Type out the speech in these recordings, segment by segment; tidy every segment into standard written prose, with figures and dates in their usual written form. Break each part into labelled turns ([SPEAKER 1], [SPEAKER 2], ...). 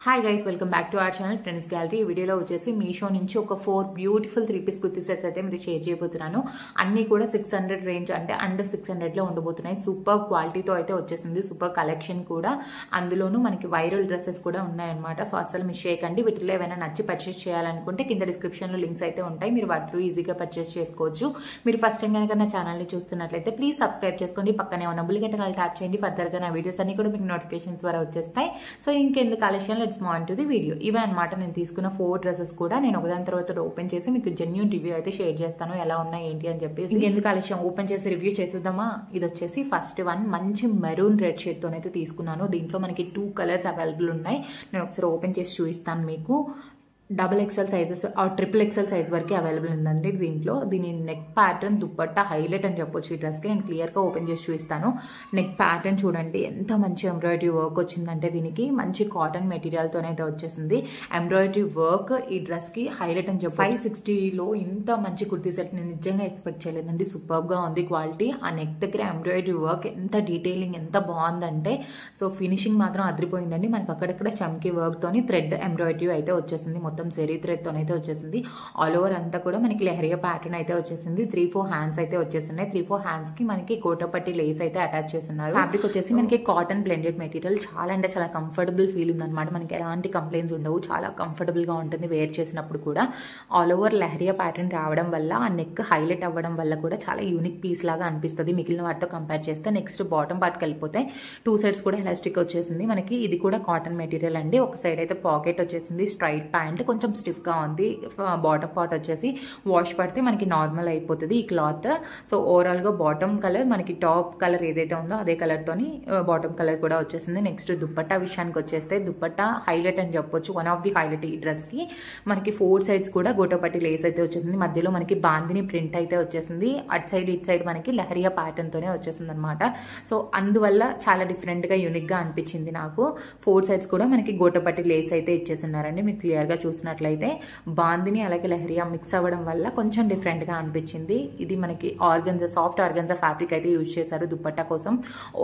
[SPEAKER 1] Hi guys, welcome back to our channel trends gallery. ఈ వీడియోలో వచ్చేసి మీషో నుంచి ఒక 4 బ్యూటిఫుల్ 3-piece కుర్తీ సెట్స్ అయితే మీరు షేర్ చేయబోతున్నాను. అన్ని కూడా 600 రేంజ్, అంటే అండర్ 600 లో ఉండబోతున్నాయి. సూపర్ క్వాలిటీతో అయితే వచ్చేసింది, సూపర్ కలెక్షన్ కూడా. అందులోనూ మనకి వైరల్ డ్రెస్సెస్ కూడా ఉన్నాయన్నమాట. సో అసలు మిస్ చేయకండి. వీటిలో ఏమైనా నచ్చి పర్చేస్ చేయాలనుకుంటే కింద డిస్క్రిప్షన్ లో లింక్స్ అయితే ఉంటాయి, మీరు వాటిలో ఈజీగా పర్చేస్ చేసుకోవచ్చు. మీరు ఫస్ట్ టైం కనుక నా ఛానల్ ని చూస్తున్నట్లయితే ప్లీజ్ సబ్స్క్రైబ్ చేసుకోండి. పక్కనే ఉన్న బెల్ గంటను ట్యాప్ చేయండి. ఫర్దర్ గా నా వీడియోస్ అన్ని కూడా మీకు నోటిఫికేషన్స్ ద్వారా వచ్చేస్తాయి. సో ఇంకెందుకు ఆలస్యం, let's move on to the video. ఇవే అనమాట నేను తీసుకున్న 4 డ్రెస్సెస్ కూడా. నేను ఒకదాని తర్వాత ఓపెన్ చేసి మీకు జెన్యూన్ రివ్యూ అయితే షేర్ చేస్తాను, ఎలా ఉన్నాయి ఏంటి అని చెప్పేసి. ఇంకెందుకు ఆలస్యం, ఓపెన్ చేసి రివ్యూ చేసేద్దామా. ఇది వచ్చేసి ఫస్ట్ వన్, మంచి మెరూన్ రెడ్ షేడ్ తోనైతే తీసుకున్నాను. దీంట్లో మనకి 2 కలర్స్ అవైలబుల్ ఉన్నాయి. నేను ఒకసారి ఓపెన్ చేసి చూపిస్తాను మీకు. XXL sizes or XXL size వరకు అవైలబుల్ ఉందండి దీంట్లో. దీని నెక్ ప్యాటర్న్, దుప్పట్టా హైలైట్ అని చెప్పొచ్చు ఈ డ్రెస్కి. నేను క్లియర్గా ఓపెన్ చేసి చూపిస్తాను. నెక్ ప్యాటర్న్ చూడండి ఎంత మంచి ఎంబ్రాయిడరీ వర్క్ వచ్చిందంటే దీనికి. మంచి కాటన్ మెటీరియల్తోనైతే వచ్చేసింది. ఎంబ్రాయిడరీ వర్క్ ఈ డ్రెస్కి హైలైట్ అని చెప్పి. 560లో ఇంత మంచి కుర్తీ సెట్ నేను నిజంగా ఎక్స్పెక్ట్ చేయలేదండి. సూపర్గా ఉంది క్వాలిటీ. ఆ నెక్ దగ్గర ఎంబ్రాయిడరీ వర్క్ ఎంత డీటెయిలింగ్, ఎంత బాగుందంటే సో ఫినిషింగ్ మాత్రం అదిరిపోయిందండి. మనకి అక్కడక్కడ చమ్కీ వర్క్తోని థ్రెడ్ ఎంబ్రాయిడరీ అయితే వచ్చేసింది. మొత్తం జెరీ థ్రెడ్ తోనైతే వచ్చేసింది. ఆల్ ఓవర్ అంతా కూడా మనకి లెహరియా ప్యాటర్న్ అయితే వచ్చేసింది. 3-4 హ్యాండ్స్ అయితే వచ్చేస్తున్నాయి. 3-4 హ్యాండ్స్ కి మనకి కోటపట్టి లేస్ అయితే అటాచ్ చేస్తున్నారు. ఫ్యాబ్రిక్ వచ్చేసి మనకి కాటన్ బ్లెండెడ్ మెటీరియల్. చాలా అంటే చాలా కంఫర్టబుల్ ఫీల్ ఉందన్నమాట. మనకి ఎలాంటి కంప్లైంట్స్ ఉండవు, చాలా కంఫర్టబుల్ గా ఉంటుంది వేర్ చేసినప్పుడు కూడా. ఆల్ ఓవర్ లెహరియా ప్యాటర్న్ రావడం వల్ల, ఆ నెక్ హైలైట్ అవ్వడం వల్ల కూడా చాలా యూనిక్ పీస్ లాగా అనిపిస్తుంది మిగిలిన వాటితో కంపేర్ చేస్తే. నెక్స్ట్ బాటమ్ పార్ట్కి వెళ్ళిపోతే 2 సైడ్స్ కూడా ఎలాస్టిక్ వచ్చేసింది మనకి. ఇది కూడా కాటన్ మెటీరియల్ అండి. ఒక సైడ్ అయితే పాకెట్ వచ్చేసింది. స్ట్రైట్ ప్యాంట్ కొంచెం స్టిఫ్ గా ఉంది. బాటమ్ పార్ట్ వచ్చేసి వాష్ పడితే మనకి నార్మల్ అయిపోతుంది ఈ క్లాత్. సో ఓవరాల్ గా బాటమ్ కలర్, మనకి టాప్ కలర్ ఏదైతే ఉందో అదే కలర్ తోని బాటమ్ కలర్ కూడా వచ్చేసింది. నెక్స్ట్ దుప్పట్టా విషయానికి వచ్చేస్తే, దుప్పట్టా హైలైట్ అని చెప్పొచ్చు. వన్ ఆఫ్ ది హైలైట్ ఈ డ్రెస్ కి. మనకి 4 సైడ్స్ కూడా గోటపట్టి లేస్ అయితే వచ్చేసింది. మధ్యలో మనకి బాందిని ప్రింట్ అయితే వచ్చేసింది. అటు సైడ్ ఇటు సైడ్ మనకి లహరియా ప్యాటర్న్ తోనే వచ్చేసింది అనమాట. సో అందువల్ల చాలా డిఫరెంట్ గా యూనిక్ గా అనిపించింది నాకు. 4 సైడ్స్ కూడా మనకి గోటపట్టి లేస్ అయితే ఇచ్చేస్తున్నారండి. మీరు క్లియర్ గా చూసినట్లయితే బాందిని అలాగే లహరియా మిక్స్ అవ్వడం వల్ల కొంచెం డిఫరెంట్ గా అనిపించింది. ఇది మనకి ఆర్గన్జా, సాఫ్ట్ ఆర్గన్జా ఫ్యాబ్రిక్ అయితే యూజ్ చేశారు దుప్పట్టా కోసం.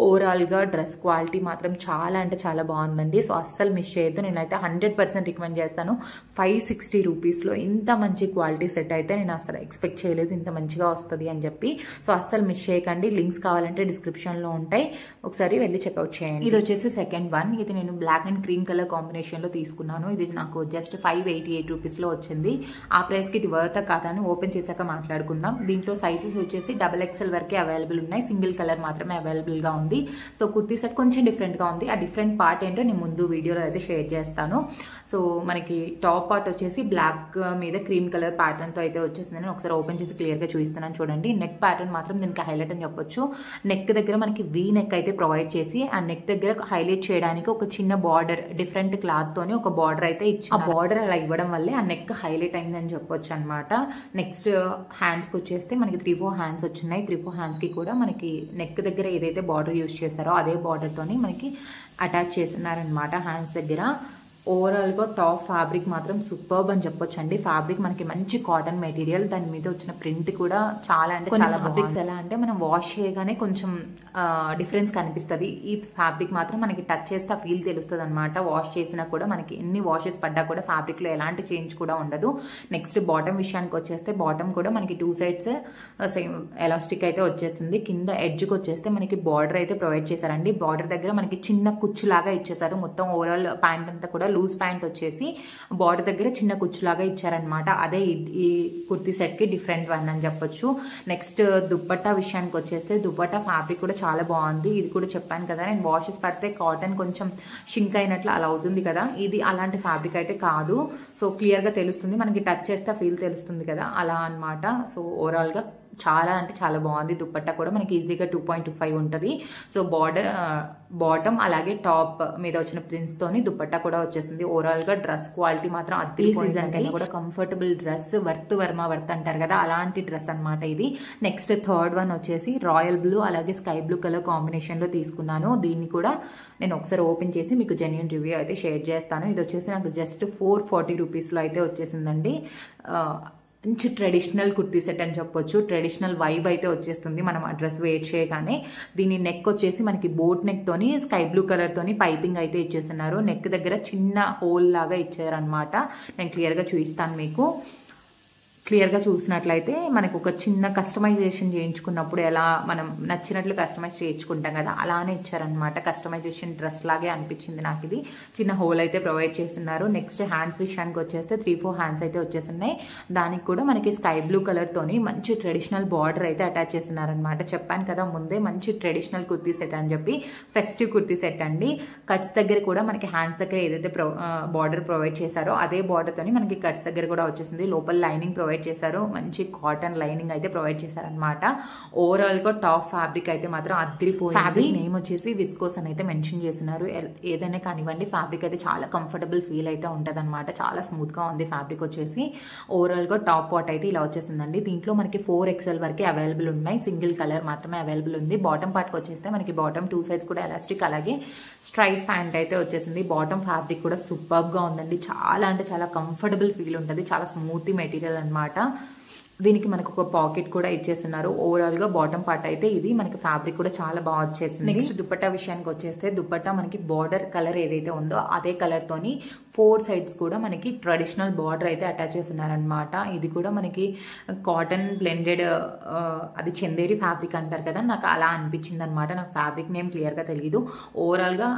[SPEAKER 1] ఓవరాల్ గా డ్రెస్ క్వాలిటీ మాత్రం చాలా అంటే చాలా బాగుందండి. సో అస్సలు మిస్ చేయొద్దు. నేనైతే 100% రికమెండ్ చేస్తాను. 560 రూపీస్లో ఇంత మంచి క్వాలిటీ సెట్ అయితే నేను అసలు ఎక్స్పెక్ట్ చేయలేదు ఇంత మంచిగా వస్తుంది అని చెప్పి. సో అస్సలు మిస్ చేయకండి. లింక్స్ కావాలంటే డిస్క్రిప్షన్ లో ఉంటాయి, ఒకసారి వెళ్ళి చెక్అవుట్ చేయండి. ఇది వచ్చేసి సెకండ్ వన్. ఇది నేను black and cream colour combination లో తీసుకున్నాను. ఇది నాకు జస్ట్ 588 రూపీస్లో వచ్చింది. ఆ ప్రైస్కి ఇది వర్త్ కాదని ఓపెన్ చేశాక మాట్లాడుకుందాం. దీంట్లో సైజెస్ వచ్చేసి XXL వరకే అవైలబుల్ ఉన్నాయి. సింగిల్ కలర్ మాత్రమే అవైలబుల్ గా ఉంది. సో కుర్తీ సెట్ కొంచెం డిఫరెంట్ గా ఉంది. ఆ డిఫరెంట్ పార్ట్ ఏంటో నేను ముందు వీడియోలో అయితే షేర్ చేస్తాను. సో మనకి టాప్ పార్ట్ వచ్చేసి బ్లాక్ మీద క్రీమ్ కలర్ ప్యాటర్న్ తో అయితే వచ్చేసింది. నేను ఒకసారి ఓపెన్ చేసి క్లియర్ గా చూపిస్తున్నాను చూడండి. నెక్ ప్యాటర్న్ మాత్రం దీనికి హైలైట్ అని చెప్పొచ్చు. నెక్ దగ్గర మనకి వీ నెక్ అయితే ప్రొవైడ్ చేసి, ఆ నెక్ దగ్గర హైలైట్ చేయడానికి ఒక చిన్న బార్డర్, డిఫరెంట్ క్లాత్ తోని ఒక బార్డర్ అయితే ఇచ్చి, ఆ బార్డర్ అలా ఇవ్వడం వల్లే ఆ నెక్ హైలైట్ అయిందని చెప్పొచ్చు అనమాట. నెక్స్ట్ హ్యాండ్స్ కి వచ్చేస్తే మనకి 3-4 హ్యాండ్స్ వచ్చినాయి. 3-4 హ్యాండ్స్ కి కూడా మనకి నెక్ దగ్గర ఏదైతే బార్డర్ యూజ్ చేశారో అదే బార్డర్ తోని మనకి అటాచ్ చేస్తున్నారనమాట హ్యాండ్స్ దగ్గర. ఓవరాల్ గా టాప్ ఫ్యాబ్రిక్ మాత్రం సూపర్బ్ అని చెప్పొచ్చు అండి. ఫ్యాబ్రిక్ మనకి మంచి కాటన్ మెటీరియల్, దాని మీద వచ్చిన ప్రింట్ కూడా చాలా అంటే చాలా ఫ్యాబ్రిక్స్ ఎలా అంటే మనం వాష్ చేయగానే కొంచెం డిఫరెన్స్ కనిపిస్తుంది. ఈ ఫ్యాబ్రిక్ మాత్రం మనకి టచ్ చేస్తే ఆ ఫీల్ తెలుస్తుంది అనమాట. వాష్ చేసినా కూడా మనకి ఎన్ని వాషెస్ పడ్డా కూడా ఫ్యాబ్రిక్ లో ఎలాంటి చేంజ్ కూడా ఉండదు. నెక్స్ట్ బాటమ్ విషయానికి వచ్చేస్తే, బాటమ్ కూడా మనకి 2 సైడ్స్ సేమ్ ఎలాస్టిక్ అయితే వచ్చేస్తుంది. కింద ఎడ్జ్ కి వచ్చేస్తే మనకి బార్డర్ అయితే ప్రొవైడ్ చేశారండి. బార్డర్ దగ్గర మనకి చిన్న కుచ్చులాగా ఇచ్చేసారు. మొత్తం ఓవరాల్ ప్యాంట్ అంతా కూడా లూజ్ ప్యాంట్ వచ్చేసి బార్డర్ దగ్గర చిన్న కుచ్చులాగా ఇచ్చారనమాట. అదే ఈ కుర్తీ సెట్ కి డిఫరెంట్ వన్ అని చెప్పొచ్చు. నెక్స్ట్ దుప్పట్టా విషయానికి వచ్చేస్తే, దుప్పట్టా ఫ్యాబ్రిక్ కూడా చాలా బాగుంది. ఇది కూడా చెప్పాను కదా నేను, వాషెస్ పడితే కాటన్ కొంచెం షింక్ అయినట్లు అలా అవుతుంది కదా, ఇది అలాంటి ఫ్యాబ్రిక్ అయితే కాదు. సో క్లియర్ గా తెలుస్తుంది, మనకి టచ్ చేస్తే ఫీల్ తెలుస్తుంది కదా, అలా అనమాట. సో ఓవరాల్ గా చాలా అంటే చాలా బాగుంది. దుప్పట్టా కూడా మనకి ఈజీగా 2.25 ఉంటుంది. సో బాటమ్ అలాగే టాప్ మీద వచ్చిన ప్రింట్స్ తోని దుప్పట్టా కూడా వచ్చేసింది. ఓవరాల్ గా డ్రెస్ క్వాలిటీ మాత్రం అద్దె సీజన్ కన్నా కూడా కంఫర్టబుల్ డ్రెస్, వర్త్ అంటారు కదా, అలాంటి డ్రెస్ అనమాట ఇది. నెక్స్ట్ థర్డ్ వన్ వచ్చేసి రాయల్ బ్లూ అలాగే స్కై బ్లూ కలర్ కాంబినేషన్ లో తీసుకున్నాను. దీన్ని కూడా నేను ఒకసారి ఓపెన్ చేసి మీకు జెన్యూన్ రివ్యూ అయితే షేర్ చేస్తాను. ఇది వచ్చేసి నాకు జస్ట్ 440 రూపీస్లో అయితే వచ్చేసిందండి. మంచి ట్రెడిషనల్ కుర్తీ సెట్ అని చెప్పొచ్చు. ట్రెడిషనల్ వైబ్ అయితే వచ్చేస్తుంది మనం ఆ డ్రెస్ వేర్ చేయగానే. దీని నెక్ వచ్చేసి మనకి బోట్ నెక్ తోని స్కై బ్లూ కలర్ తోని పైపింగ్ అయితే ఇచ్చేస్తున్నారు. నెక్ దగ్గర చిన్న హోల్ లాగా ఇచ్చారనమాట. నేను క్లియర్గా చూపిస్తాను మీకు. క్లియర్గా చూసినట్లయితే మనకు ఒక చిన్న కస్టమైజేషన్ చేయించుకున్నప్పుడు ఎలా మనం నచ్చినట్లు కస్టమైజ్ చేయించుకుంటాం కదా, అలానే ఇచ్చారనమాట. కస్టమైజేషన్ డ్రెస్ లాగే అనిపించింది నాకు ఇది. చిన్న హోల్ అయితే ప్రొవైడ్ చేస్తున్నారు. నెక్స్ట్ హ్యాండ్స్ విషయానికి వచ్చేస్తే 3-4 హ్యాండ్స్ అయితే వచ్చేస్తున్నాయి. దానికి కూడా మనకి స్కై బ్లూ కలర్ తోని మంచి ట్రెడిషనల్ బార్డర్ అయితే అటాచ్ చేస్తున్నారనమాట. చెప్పాను కదా ముందే మంచి ట్రెడిషనల్ కుర్తీ సెట్ అని చెప్పి. ఫెస్టివ్ కుర్తీ సెట్ అండి. కట్స్ దగ్గర కూడా మనకి హ్యాండ్స్ దగ్గర ఏదైతే బార్డర్ ప్రొవైడ్ చేశారో అదే బార్డర్ తోని మనకి కట్స్ దగ్గర కూడా వచ్చేసింది. లోపల లైనింగ్ ప్రొవైడ్ చేశారు. మంచి కాటన్ లైనింగ్ అయితే ప్రొవైడ్ చేశారనమాట. ఓవరాల్ గా టాప్ ఫ్యాబ్రిక్ అయితే మాత్రం అదిరిపోయింది. ఫ్యాబ్రిక్ నేమ్ వచ్చేసి విస్కోస్ అని అయితే మెన్షన్ చేస్తున్నారు. ఏదైనా కానివ్వండి ఫ్యాబ్రిక్ అయితే చాలా కంఫర్టబుల్ ఫీల్ అయితే ఉంటది అనమాట. చాలా స్మూత్ గా ఉంది ఫ్యాబ్రిక్ వచ్చేసి. ఓవరాల్ గా టాప్ పార్ట్ అయితే ఇలా వచ్చేసిందండి. దీంట్లో మనకి 4XL వరకే అవైలబుల్ ఉన్నాయి. సింగిల్ కలర్ మాత్రమే అవైలబుల్ ఉంది. బాటమ్ పార్ట్ వచ్చేస్తే మనకి బాటమ్ 2 సైడ్స్ కూడా ఎలాస్టిక్, అలాగే స్ట్రైట్ ప్యాంట్ అయితే వచ్చేసింది. బాటమ్ ఫ్యాబ్రిక్ కూడా సూపర్ గా ఉందండి. చాలా అంటే చాలా కంఫర్టబుల్ ఫీల్ ఉంటుంది. చాలా స్మూత్ మెటీరియల్ అనమాట. దీనికి మనకు ఒక పాకెట్ కూడా ఇచ్చేస్తున్నారు. ఓవరాల్ గా బాటమ్ పార్ట్ అయితే ఇది. మనకి ఫ్యాబ్రిక్ కూడా చాలా బాగా వచ్చేసింది. నెక్స్ట్ దుపట్టా విషయానికి వచ్చేస్తే దుపట్టా మనకి బార్డర్ కలర్ ఏదైతే ఉందో అదే కలర్ తోని 4 సైడ్స్ కూడా మనకి ట్రెడిషనల్ బార్డర్ అయితే అటాచ్ చేస్తున్నారనమాట. ఇది కూడా మనకి కాటన్ బ్లెండెడ్, అది చందేరి ఫ్యాబ్రిక్ అంటారు కదా, నాకు అలా అనిపించింది అనమాట. నాకు ఫ్యాబ్రిక్ నేమ్ క్లియర్ గా తెలియదు. ఓవరాల్ గా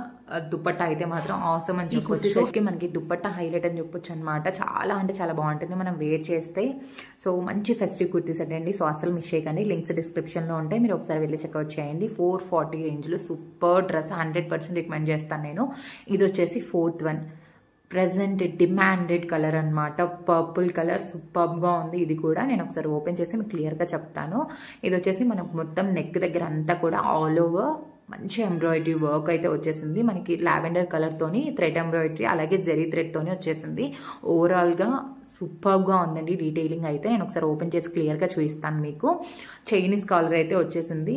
[SPEAKER 1] దుపట్టా అయితే మాత్రం ఆసమ్ అని చెప్పొచ్చు. సెట్కి మనకి దుపట్టా హైలైట్ అని చెప్పొచ్చు అనమాట. చాలా అంటే చాలా బాగుంటుంది మనం వేర్ చేస్తే. సో మంచి ఫెస్టివ్ కుర్తీ సెట్ అండి. సో అసలు మిస్ చేయకండి. లింక్స్ డిస్క్రిప్షన్ లో ఉంటాయి, మీరు ఒకసారి వెళ్ళి చెక్అవుట్ చేయండి. 440 రేంజ్ లో సూపర్ డ్రెస్ 100% రికమెండ్ చేస్తాను నేను. ఇది వచ్చేసి 4th one. Present demanded colour అనమాట. పర్పుల్ కలర్ సూపర్ గా ఉంది. ఇది కూడా నేను ఒకసారి ఓపెన్ చేసి మీకు క్లియర్ గా చెప్తాను. ఇది వచ్చేసి మనకు మొత్తం నెక్ దగ్గర అంతా కూడా ఆల్ ఓవర్ మంచి ఎంబ్రాయిడరీ వర్క్ అయితే వచ్చేసింది. మనకి లావెండర్ కలర్ తోని థ్రెడ్ ఎంబ్రాయిడరీ, అలాగే జెరీ థ్రెడ్ తోని వచ్చేసింది. ఓవరాల్ గా సూపర్ గా ఉందండి డీటెయిలింగ్ అయితే. నేను ఒకసారి ఓపెన్ చేసి క్లియర్ గా చూపిస్తాను మీకు. చైనీస్ కాలర్ అయితే వచ్చేసింది.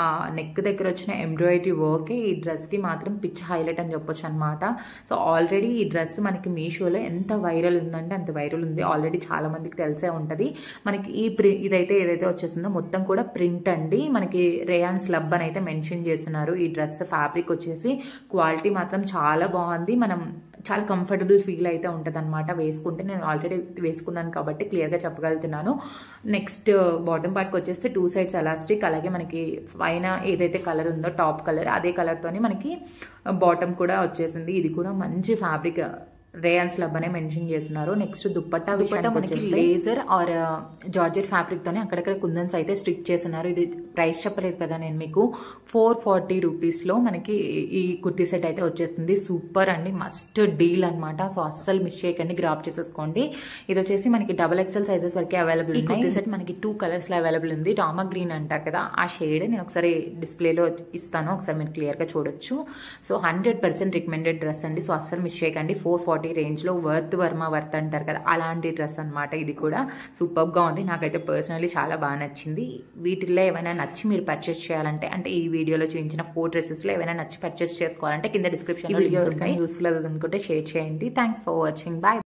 [SPEAKER 1] ఆ నెక్ దగ్గర వచ్చిన ఎంబ్రాయిడరీ వర్కే ఈ డ్రెస్కి మాత్రం పిచ్ హైలైట్ అని చెప్పొచ్చు అనమాట. సో ఆల్రెడీ ఈ డ్రెస్ మనకి మీషోలో ఎంత వైరల్ ఉందంటే అంత వైరల్ ఉంది. ఆల్రెడీ చాలా మందికి తెలిసే ఉంటుంది. మనకి ఈ ఇదైతే ఏదైతే వచ్చేసిందో మొత్తం కూడా ప్రింట్ అండి. మనకి రేయాన్ స్లబ్ అని అయితే మెన్షన్ చేస్తున్నారు. ఈ డ్రెస్ ఫ్యాబ్రిక్ వచ్చేసి క్వాలిటీ మాత్రం చాలా బాగుంది. మనం చాలా కంఫర్టబుల్ ఫీల్ అయితే ఉంటుంది అనమాట వేసుకుంటే. నేను ఆల్రెడీ వేసుకున్నాను కాబట్టి క్లియర్గా చెప్పగలుగుతున్నాను. నెక్స్ట్ బాటమ్ పార్ట్కి వచ్చేస్తే 2 సైడ్స్ ఎలాస్టిక్, అలాగే మనకి పైన ఏదైతే కలర్ ఉందో టాప్ కలర్ అదే కలర్తోని మనకి బాటమ్ కూడా వచ్చేసింది. ఇది కూడా మంచి ఫ్యాబ్రిక్ రేయాన్ స్లబ్ అనే మెన్షన్ చేస్తున్నారు. నెక్స్ట్ దుపట్టా మనకి లేజర్ ఆర్ జార్జెట్ ఫ్యాబ్రిక్ తోనే అక్కడక్కడ కుందన్స్ అయితే స్టిక్ చేస్తున్నారు. ఇది ప్రైస్ చెప్పలేదు కదా నేను మీకు. 440 రూపీస్లో మనకి ఈ కుర్తీ సెట్ అయితే వచ్చేస్తుంది. సూపర్ అండి, మస్ట్ డీల్ అనమాట. సో అస్సలు మిస్ చేయకండి, గ్రాప్ చేసేసుకోండి. ఇది వచ్చేసి మనకి XXL సైజెస్ వరకే అవైలబుల్ ఉంది. ఈ కుర్తీ సెట్ మనకి 2 కలర్స్ లో అవైలబుల్ ఉంది. రామా గ్రీన్ అంటారు కదా ఆ షేడ్ నేను ఒకసారి డిస్ప్లేలో ఇస్తాను, ఒకసారి మీరు క్లియర్ గా చూడొచ్చు. సో 100% రికమెండెడ్ డ్రెస్ అండి. సో అస్సలు మిస్ చేయకండి. 440 రేంజ్ లో వర్త్ అంటారు కదా అలాంటి డ్రెస్ అనమాట. ఇది కూడా సూపర్ గా ఉంది. నాకైతే పర్సనల్లీ చాలా బాగా నచ్చింది. వీటిల్లో ఏమైనా నచ్చి మీరు పర్చేస్ చేయాలంటే, అంటే ఈ వీడియోలో చూపించిన 4 డ్రెస్సెస్ లో ఏమైనా నచ్చి పర్చేస్ చేసుకోవాలంటే కింద డిస్క్రిప్షన్ లో యూస్ఫుల్ అవుతుంది అనుకుంటే షేర్ చేయండి. Thanks for watching. బాయ్.